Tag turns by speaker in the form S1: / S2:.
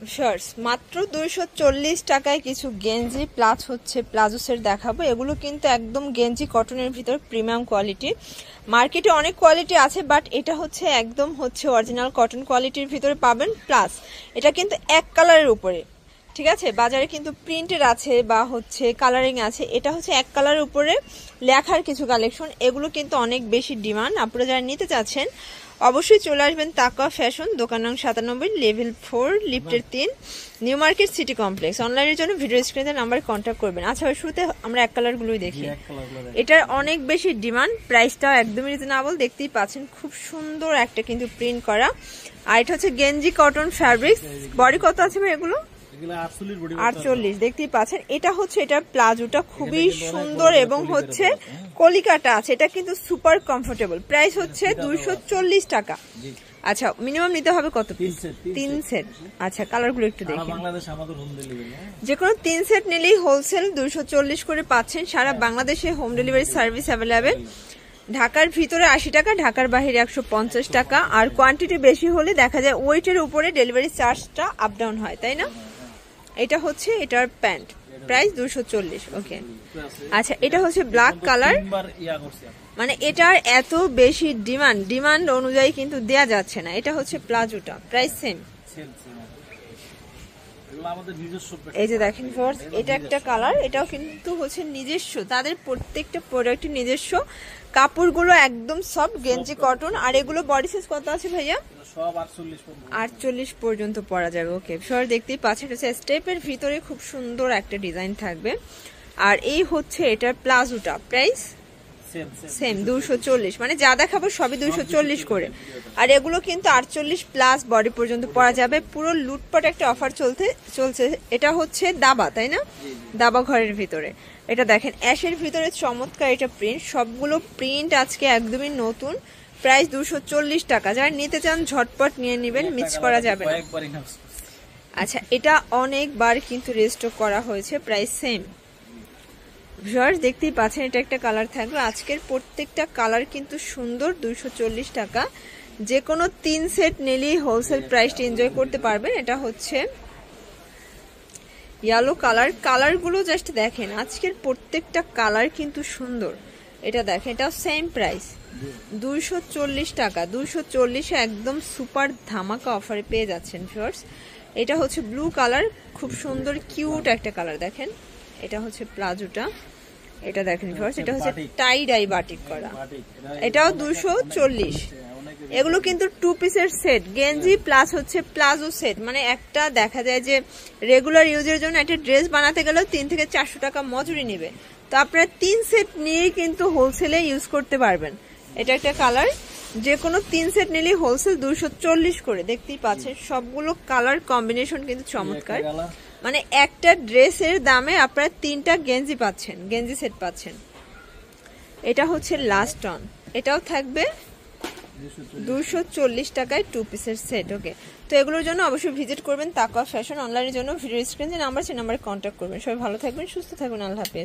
S1: Shorts মাত্র 240 টাকায় কিছু গেঞ্জি প্লাস হচ্ছে প্লাজো সেট দেখাবো। এগুলো কিন্তু একদম গেঞ্জি কটনের ভিতর প্রিমিয়াম কোয়ালিটি। মার্কেটে অনেক কোয়ালিটি আছে, বাট এটা হচ্ছে একদম হচ্ছে অরিজিনাল কটন কোয়ালিটির ভিতরে পাবেন। প্লাস এটা কিন্তু এক কালারের উপরে, ঠিক আছে। বাজারে কিন্তু প্রিন্টের আছে বা হচ্ছে কালারিং আছে, এটা হচ্ছে এক কালারের উপরে লেখার কিছু কালেকশন। এগুলো কিন্তু অনেক বেশি ডিমান্ড। আপনারা যারা নিতে চাচ্ছেন অবশ্যই চলে আসবেন তাকওয়া ফ্যাশন, দোকান নং 97, লেভেল 4, লিফটের 3, নিউ মার্কেট সিটি কমপ্লেক্স। অনলাইনের জন্য ভিডিও স্ক্রিনে নাম্বারে কন্ট্যাক্ট করবেন। আচ্ছা, শুরুতে আমরা এক কালারগুলোই দেখি। এটার অনেক বেশি ডিমান্ড, প্রাইসটাও একদমই রিজনেবল। দেখতেই পাচ্ছেন খুব সুন্দর একটা কিন্তু প্রিন্ট করা। আর এটা হচ্ছে গেঞ্জি কটন ফ্যাব্রিক্স। বডি কত আছে ভাই এগুলো? 48। দেখতেই পাচ্ছেন এটা হচ্ছে এটার প্লাজোটা খুবই সুন্দর এবং হচ্ছে কলিকাটা আছে। এটা কিন্তু সুপার কমফোর্টেবল। প্রাইস হচ্ছে 240 টাকা। আচ্ছা, মিনিমাম নিতে হবে কত পিস? 3 সেট। আচ্ছা, কালারগুলো একটু দেখি। যে কোনো 3 সেট নিলেই হোলসেল 240 করে পাচ্ছেন। সারা বাংলাদেশে হোম ডেলিভারি সার্ভিস অ্যাভেলেবেল। ঢাকার ভিতরে 80 টাকা, ঢাকার বাইরে 150 টাকা। আর কোয়ান্টিটি বেশি হলে দেখা যায় ওয়েটের উপরে ডেলিভারি চার্জটা আপ ডাউন হয়, তাই না? এটা হচ্ছে এটার প্যান্ট, প্রাইস 240। ওকে, আচ্ছা, এটা হচ্ছে ব্ল্যাক কালার। মানে এটার এত বেশি ডিমান্ড অনুযায়ী কিন্তু দেয়া যাচ্ছে না। এটা হচ্ছে প্লাজোটা, প্রাইস সেম। এই যে দেখেন ফোর্স, এটা একটা কালার। এটাও কিন্তু হচ্ছে নিজস্ব, তাদের প্রত্যেকটা প্রোডাক্টের নিজস্ব। কাপড়গুলো একদম সফট গেঞ্জি কটন। আর এগুলো বডি সাইজ কত আছে ভাইয়া? 48 পর্যন্ত পরা যাবে। ওকে, সর দেখতেই পাচ্ছেন হচ্ছে স্টেপের ভিতরে খুব সুন্দর একটা ডিজাইন থাকবে। আর এই হচ্ছে এটার প্লাজোটা, প্রাইস সেম 240। মানে যা দেখাবো সবই 240 করে। আর এগুলো কিন্তু 48 প্লাস বডি পর্যন্ত পরা যাবে। পুরো লুটপাট একটা অফার চলছে। এটা হচ্ছে দাবা, তাই না? দাবা ঘরের ভিতরে এটা দেখেন অ্যাশের ভিতরে চমৎকার এটা প্রিন্ট। সবগুলো প্রিন্ট আজকে একদমই নতুন। প্রাইস 240 টাকা। যারা নিতে চান ঝটপট নিয়ে নেবেন, মিস করা যাবে না। আচ্ছা, এটা অনেকবার কিন্তু রেস্টক করা হয়েছে, প্রাইস সেম। ভিউয়ার্স দেখতেই পাচ্ছেন এটা একটা কালার থাকবে। আজকের প্রত্যেকটা কালার কিন্তু সুন্দর। 240 টাকা। যে কোনো 3 সেট নিলেই হোলসেল প্রাইসটা এনজয় করতে পারবেন। এটা হচ্ছে ইয়েলো কালার। কালারগুলো জাস্ট দেখেন, আজকের প্রত্যেকটা কালার কিন্তু সুন্দর। এটা দেখেন, এটা সেম প্রাইস 240 টাকা। 240 একদম সুপার ধামাকা অফারে পেয়ে যাচ্ছেন ভিউয়ার্স। এটা হচ্ছে ব্লু কালার, খুব সুন্দর কিউট একটা কালার। দেখেন এটা হচ্ছে প্লাজোটা। এটা দেখেন ভিউয়ার্স, এটা হচ্ছে টাই ডাই বাটিক করা। এটাও 240। এগুলো কিন্তু 2 পিসের সেট, গেঞ্জি প্লাস হচ্ছে প্লাজো সেট। মানে একটা দেখা যায় যে রেগুলার ইউজের জন্য একটা ড্রেস বানাতে গেলেও 3 থেকে 400 টাকা মজুরি নেবে। তো আপনারা 3 সেট নিয়েই কিন্তু হোলসেলে ইউজ করতে পারবেন। এটা একটা কালার। যে কোনো 3 সেট নিলেই হোলসেল 240 করে। দেখতেই পাচ্ছেন সবগুলো কালার কম্বিনেশন কিন্তু চমৎকার। মানে একটা ড্রেসের দামে আপনারা 3টা গেঞ্জি পাচ্ছেন, গেঞ্জি সেট পাচ্ছেন। এটা হচ্ছে লাস্ট অন, এটাও থাকবে 240 টাকায় 2 পিসের সেট। ওকে, তো এগুলোর জন্য অবশ্যই ভিজিট করবেন তাকওয়া ফ্যাশন। অনলাইনের জন্য ভিডিও স্ক্রিনে নাম্বার আছে, নাম্বারে কন্ট্যাক্ট করবেন। সবাই ভালো থাকবেন, সুস্থ থাকবেন। আল্লাহ হাফেজ।